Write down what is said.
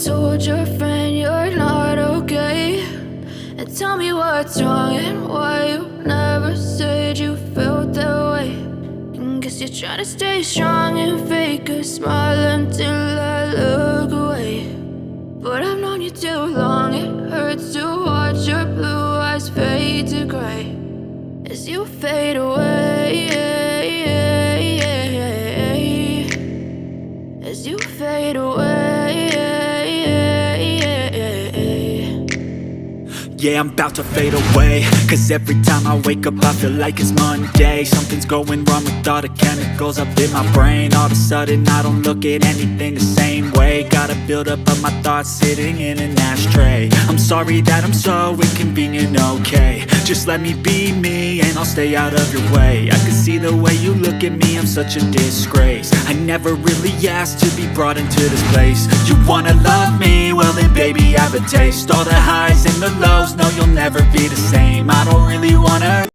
told your friend you're not okay? And tell me what's wrong and why you never said you felt that way. And guess you're trying to stay strong and fake a smile until I look away. But I've known you too long, it hurts to watch your blue eyes fade to gray as you fade away, as you fade away. Yeah, I'm about to fade away, cause every time I wake up I feel like it's Monday. Something's going wrong with all the chemicals up in my brain. All of a sudden I don't look at anything the same way. Gotta build up of my thoughts sitting in an ashtray. I'm sorry that I'm so inconvenient, okay? Just let me be me and I'll stay out of your way. I can see the way you look at me, I'm such a disgrace. I never really asked to be brought into this place. You wanna love me? Well then baby, have a taste. All the highs and the lows, no, you'll never be the same. I don't really wanna